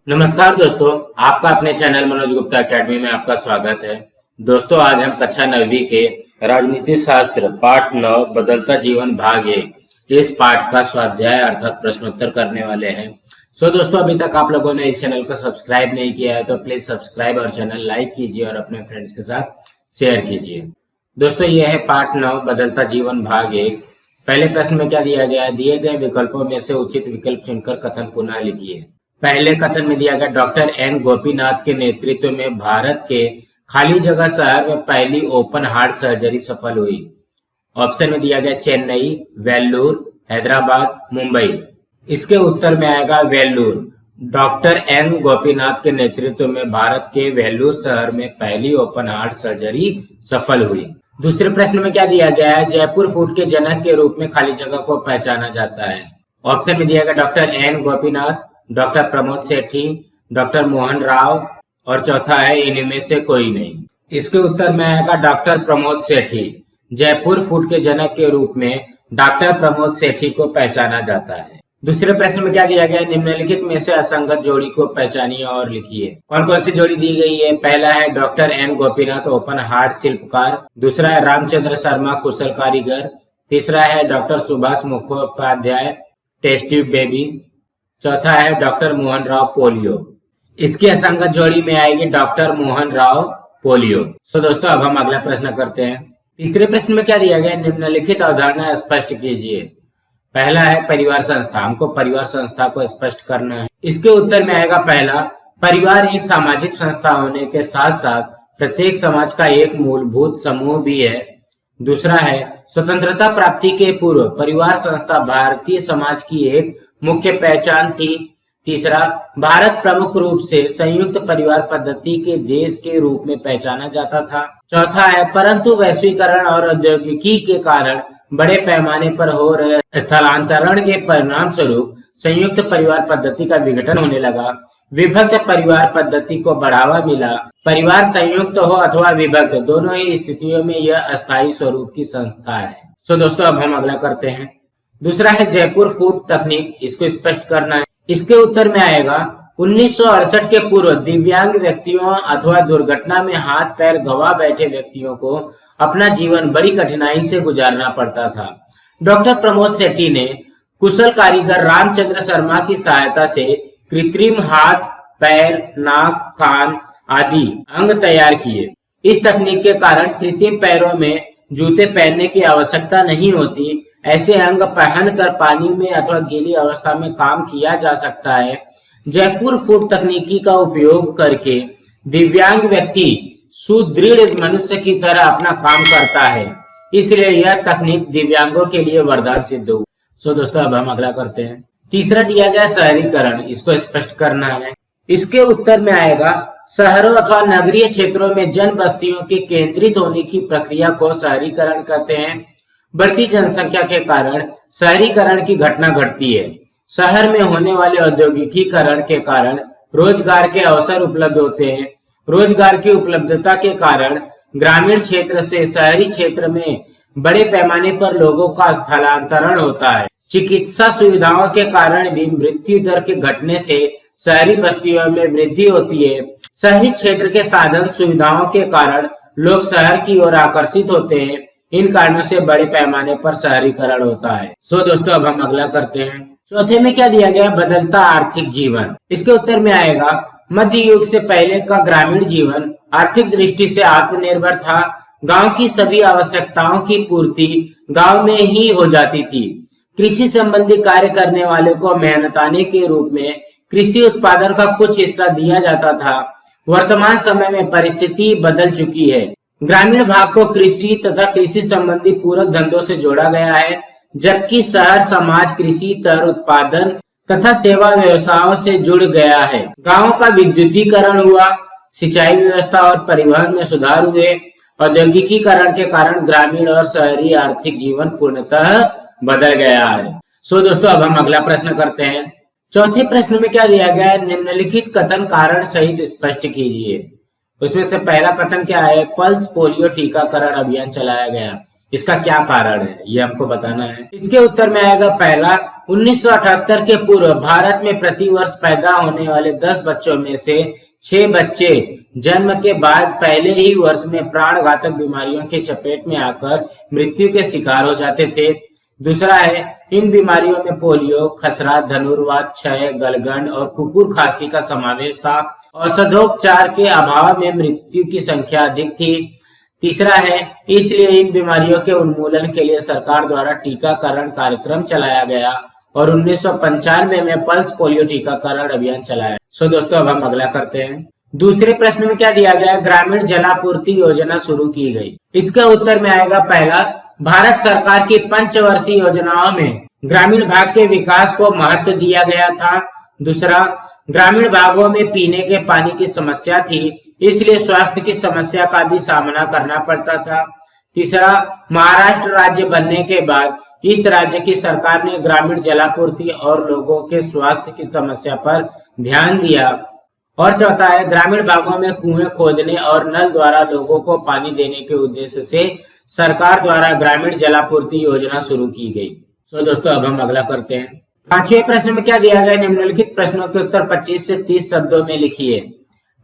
नमस्कार दोस्तों, आपका अपने चैनल मनोज गुप्ता एकेडमी में आपका स्वागत है। दोस्तों, आज हम कक्षा 9वीं के राजनीति शास्त्र पाठ 9 बदलता जीवन भाग 1 इस पाठ का स्वाध्याय अर्थात प्रश्नोत्तर करने वाले हैं। दोस्तों, अभी तक आप लोगों ने इस चैनल को सब्सक्राइब नहीं किया है तो प्लीज सब्सक्राइब और चैनल लाइक कीजिए और अपने फ्रेंड्स के साथ शेयर कीजिए। दोस्तों, यह है पाठ 9 बदलता जीवन भाग 1। पहले प्रश्न में क्या दिया गया है? दिए गए विकल्पों में से उचित विकल्प चुनकर कथन पुनः लिखिए। पहले कथन में दिया गया डॉक्टर एन गोपीनाथ के नेतृत्व में भारत के खाली जगह शहर में पहली ओपन हार्ट सर्जरी सफल हुई। ऑप्शन में दिया गया चेन्नई, वेल्लूर, हैदराबाद, मुंबई। इसके उत्तर में आएगा वेल्लूर। डॉक्टर एन गोपीनाथ के नेतृत्व में भारत के वेल्लूर शहर में पहली ओपन हार्ट सर्जरी सफल हुई। दूसरे प्रश्न में क्या दिया गया है? जयपुर फूड के जनक के रूप में खाली जगह को पहचाना जाता है। ऑप्शन में दिया गया doctor N Gopinath, doctor Pramod Sethi, doctor Mohan Rao और चौथा है इनमें से कोई नहीं। इसके उत्तर में आएगा डॉक्टर प्रमोद सेठी। जयपुर फूड के जनक के रूप में डॉक्टर प्रमोद सेठी को पहचाना जाता है। दूसरे प्रश्न में क्या दिया गया? निम्नलिखित में से असंगत जोड़ी को पहचानिए और लिखिए। कौन कौन सी जोड़ी दी गई है? पहला है doctor N Gopinath open heart शिल्पकार, दूसरा है रामचंद्र शर्मा कुशल कारीगर, तीसरा है doctor Subhash Mukhopadhyay test tube baby, चौथा है डॉक्टर मोहन राव पोलियो। इसकी असंगत जोड़ी में आएगी डॉक्टर मोहन राव पोलियो। दोस्तों, अब हम अगला प्रश्न करते हैं। तीसरे प्रश्न में क्या दिया गया? निम्नलिखित अवधारणा स्पष्ट कीजिए। पहला है परिवार संस्था। हमको परिवार संस्था को स्पष्ट करना है। इसके उत्तर में आएगा पहला, परिवार एक सामाजिक संस्था होने के साथ साथ प्रत्येक समाज का एक मूलभूत समूह भी है। दूसरा है स्वतंत्रता प्राप्ति के पूर्व परिवार संस्था भारतीय समाज की एक मुख्य पहचान थी। तीसरा, भारत प्रमुख रूप से संयुक्त परिवार पद्धति के देश के रूप में पहचाना जाता था। चौथा है परंतु वैश्वीकरण और औद्योगिकी के कारण बड़े पैमाने पर हो रहे स्थलांतरण के परिणाम स्वरूप संयुक्त परिवार पद्धति का विघटन होने लगा। विभक्त परिवार पद्धति को बढ़ावा मिला। परिवार संयुक्त हो अथवा विभक्त, दोनों ही स्थितियों में यह अस्थायी स्वरूप की संस्था है। दोस्तों, अब हम अगला करते हैं। दूसरा है जयपुर फूड तकनीक। इसको स्पष्ट करना है। इसके उत्तर में आएगा 1968 के पूर्व दिव्यांग व्यक्तियों अथवा दुर्घटना में हाथ पैर गंवा बैठे व्यक्तियों को अपना जीवन बड़ी कठिनाई से गुजारना पड़ता था। डॉक्टर प्रमोद सेठी ने कुशल कारीगर रामचंद्र शर्मा की सहायता से कृत्रिम हाथ, पैर, नाक, कान आदि अंग तैयार किए। इस तकनीक के कारण कृत्रिम पैरों में जूते पहनने की आवश्यकता नहीं होती। ऐसे अंग पहनकर पानी में अथवा गीली अवस्था में काम किया जा सकता है। जयपुर फूड तकनीकी का उपयोग करके दिव्यांग व्यक्ति सुदृढ़ मनुष्य की तरह अपना काम करता है, इसलिए यह तकनीक दिव्यांगों के लिए वरदान सिद्ध हुई। दोस्तों, अब हम अगला करते हैं। तीसरा दिया गया शहरीकरण। इसको स्पष्ट करना है। इसके उत्तर में आएगा शहरों अथवा नगरीय क्षेत्रों में जन बस्तियों के केंद्रित होने की प्रक्रिया को शहरीकरण कहते हैं। बढ़ती जनसंख्या के कारण शहरीकरण की घटना घटती है। शहर में होने वाले औद्योगिकीकरण के कारण रोजगार के अवसर उपलब्ध होते हैं। रोजगार की उपलब्धता के कारण ग्रामीण क्षेत्र से शहरी क्षेत्र में बड़े पैमाने पर लोगों का स्थलांतरण होता है। चिकित्सा सुविधाओं के कारण भी मृत्यु दर के घटने से शहरी बस्तियों में वृद्धि होती है। शहरी क्षेत्र के साधन सुविधाओं के कारण लोग शहर की ओर आकर्षित होते हैं। इन कारणों से बड़े पैमाने पर शहरीकरण होता है। दोस्तों, अब हम अगला करते हैं। चौथे में क्या दिया गया? बदलता आर्थिक जीवन। इसके उत्तर में आएगा मध्य युग से पहले का ग्रामीण जीवन आर्थिक दृष्टि से आत्मनिर्भर था। गांव की सभी आवश्यकताओं की पूर्ति गांव में ही हो जाती थी। कृषि संबंधी कार्य करने वाले को मेहनताने के रूप में कृषि उत्पादन का कुछ हिस्सा दिया जाता था। वर्तमान समय में परिस्थिति बदल चुकी है। ग्रामीण भाग को कृषि तथा कृषि संबंधी पूरक धंधों से जोड़ा गया है, जबकि शहर समाज कृषि तर उत्पादन तथा सेवा व्यवसायों से जुड़ गया है। गांवों का विद्युतीकरण हुआ, सिंचाई व्यवस्था और परिवहन में सुधार हुए। औद्योगिकीकरण के कारण ग्रामीण और शहरी आर्थिक जीवन पूर्णतः बदल गया है। दोस्तों, अब हम अगला प्रश्न करते हैं। चौथे प्रश्न में क्या दिया गया है? निम्नलिखित कथन कारण सहित स्पष्ट कीजिए। उसमें से पहला कथन क्या है? पल्स पोलियो टीकाकरण अभियान चलाया गया। इसका क्या कारण है, ये हमको बताना है। इसके उत्तर में आएगा पहला, 1978 के पूर्व भारत में प्रतिवर्ष पैदा होने वाले 10 बच्चों में से 6 बच्चे जन्म के बाद पहले ही वर्ष में प्राण घातक बीमारियों के चपेट में आकर मृत्यु के शिकार हो जाते थे। दूसरा है, इन बीमारियों में पोलियो, खसरा, धनुर्वात, क्षय, गलगंड और कुकुर खांसी का समावेश था। औषधोपचार के अभाव में मृत्यु की संख्या अधिक थी। तीसरा है, इसलिए इन बीमारियों के उन्मूलन के लिए सरकार द्वारा टीकाकरण कार्यक्रम चलाया गया और 1995 में पल्स पोलियो टीकाकरण अभियान चलाया। दोस्तों अब हम अगला करते हैं। दूसरे प्रश्न में क्या दिया गया है, ग्रामीण जलापूर्ति योजना शुरू की गई। इसका उत्तर में आएगा पहला, भारत सरकार की पंचवर्षीय योजनाओं में ग्रामीण भाग के विकास को महत्व दिया गया था। दूसरा, ग्रामीण भागों में पीने के पानी की समस्या थी, इसलिए स्वास्थ्य की समस्या का भी सामना करना पड़ता था। तीसरा, महाराष्ट्र राज्य बनने के बाद इस राज्य की सरकार ने ग्रामीण जलापूर्ति और लोगों के स्वास्थ्य की समस्या पर ध्यान दिया। और चौथा है, ग्रामीण भागों में कुएं खोदने और नल द्वारा लोगों को पानी देने के उद्देश्य से सरकार द्वारा ग्रामीण जलापूर्ति योजना शुरू की गई। दोस्तों अब हम अगला करते हैं। पांचवें प्रश्न में क्या दिया गया, निम्नलिखित प्रश्नों के उत्तर 25 से 30 शब्दों में लिखिए।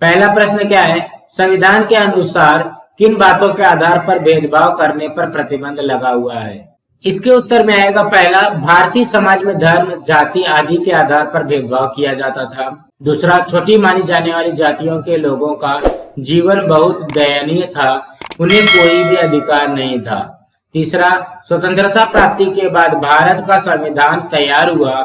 पहला प्रश्न क्या है, संविधान के अनुसार किन बातों के आधार पर भेदभाव करने पर प्रतिबंध लगा हुआ है। इसके उत्तर में आएगा पहला, भारतीय समाज में धर्म, जाति आदि के आधार पर भेदभाव किया जाता था। दूसरा, छोटी मानी जाने वाली जातियों के लोगों का जीवन बहुत दयनीय था, उन्हें कोई भी अधिकार नहीं था। तीसरा, स्वतंत्रता प्राप्ति के बाद भारत का संविधान तैयार हुआ।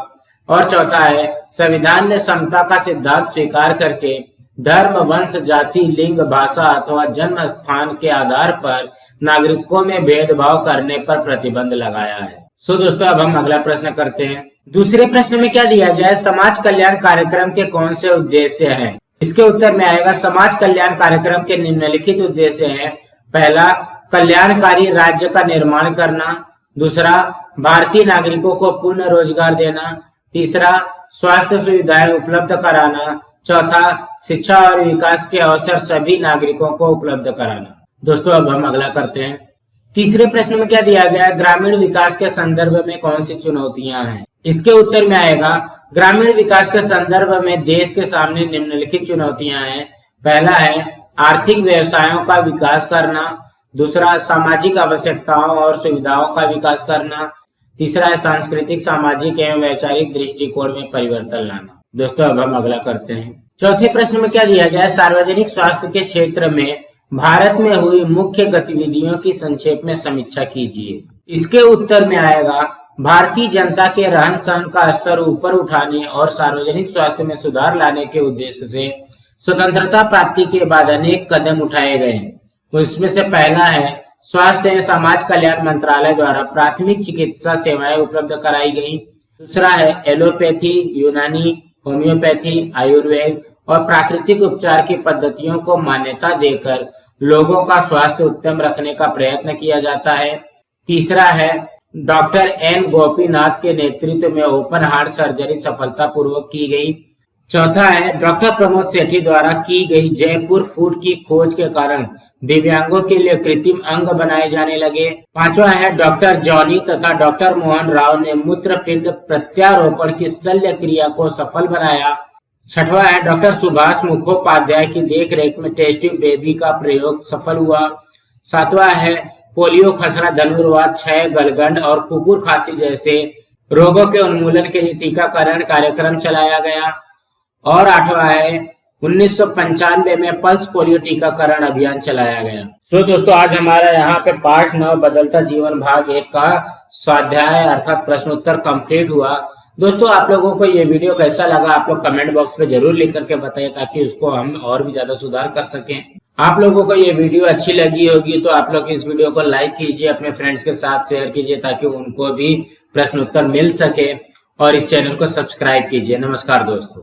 और चौथा है, संविधान ने समता का सिद्धांत स्वीकार करके धर्म, वंश, जाति, लिंग, भाषा अथवा जन्म स्थान के आधार पर नागरिकों में भेदभाव करने पर प्रतिबंध लगाया है। दोस्तों अब हम अगला प्रश्न करते हैं। दूसरे प्रश्न में क्या दिया गया है, समाज कल्याण कार्यक्रम के कौन से उद्देश्य हैं। इसके उत्तर में आएगा, समाज कल्याण कार्यक्रम के निम्नलिखित उद्देश्य हैं। पहला, कल्याणकारी राज्य का निर्माण करना। दूसरा, भारतीय नागरिकों को पूर्ण रोजगार देना। तीसरा, स्वास्थ्य सुविधाएं उपलब्ध कराना। चौथा, शिक्षा और विकास के अवसर सभी नागरिकों को उपलब्ध कराना। दोस्तों अब हम अगला करते हैं। तीसरे प्रश्न में क्या दिया गया है, ग्रामीण विकास के संदर्भ में कौन सी चुनौतियां हैं। इसके उत्तर में आएगा, ग्रामीण विकास के संदर्भ में देश के सामने निम्नलिखित चुनौतियां हैं। पहला है, आर्थिक व्यवसायों का विकास करना। दूसरा, सामाजिक आवश्यकताओं और सुविधाओं का विकास करना। तीसरा है, सांस्कृतिक, सामाजिक एवं वैचारिक दृष्टिकोण में परिवर्तन लाना। दोस्तों अब हम अगला करते हैं। चौथे प्रश्न में क्या दिया गया है, सार्वजनिक स्वास्थ्य के क्षेत्र में भारत में हुई मुख्य गतिविधियों की संक्षेप में समीक्षा कीजिए। इसके उत्तर में आएगा, भारतीय जनता के रहन सहन का स्तर ऊपर उठाने और सार्वजनिक स्वास्थ्य में सुधार लाने के उद्देश्य से स्वतंत्रता प्राप्ति के बाद अनेक कदम उठाए गए। उसमें से पहला है, स्वास्थ्य एवं समाज कल्याण मंत्रालय द्वारा प्राथमिक चिकित्सा सेवाएं उपलब्ध कराई गई। दूसरा है, एलोपैथी, यूनानी, होम्योपैथी, आयुर्वेद और प्राकृतिक उपचार की पद्धतियों को मान्यता देकर लोगों का स्वास्थ्य उत्तम रखने का प्रयत्न किया जाता है। तीसरा है, डॉक्टर एन गोपीनाथ के नेतृत्व में ओपन हार्ट सर्जरी सफलतापूर्वक की गई। चौथा है, डॉक्टर प्रमोद सेठी द्वारा की गई जयपुर फूड की खोज के कारण दिव्यांगों के लिए कृत्रिम अंग बनाए जाने लगे। पांचवा है, डॉक्टर जॉनी तथा डॉक्टर मोहन राव ने मूत्रपिंड प्रत्यारोपण की शल्य क्रिया को सफल बनाया। छठवा है, डॉक्टर सुभाष मुखोपाध्याय की देखरेख में टेस्ट ट्यूब बेबी का प्रयोग सफल हुआ। सातवां है, पोलियो, खसरा, धनुर्वात, क्षय, गलगंड और कुकुर खांसी जैसे रोगों के उन्मूलन के लिए टीकाकरण कार्यक्रम चलाया गया। और आठवां है, 1995 में पल्स पोलियो टीकाकरण अभियान चलाया गया। दोस्तों आज हमारा यहाँ पे पाठ 9 बदलता जीवन भाग 1 का स्वाध्याय अर्थात प्रश्नोत्तर कंप्लीट हुआ। दोस्तों आप लोगों को ये वीडियो कैसा लगा आप लोग कमेंट बॉक्स में जरूर लिख करके बताइए, ताकि उसको हम और भी ज्यादा सुधार कर सकें। आप लोगों को ये वीडियो अच्छी लगी होगी तो आप लोग इस वीडियो को लाइक कीजिए, अपने फ्रेंड्स के साथ शेयर कीजिए, ताकि उनको भी प्रश्नोत्तर मिल सके, और इस चैनल को सब्सक्राइब कीजिए। नमस्कार दोस्तों।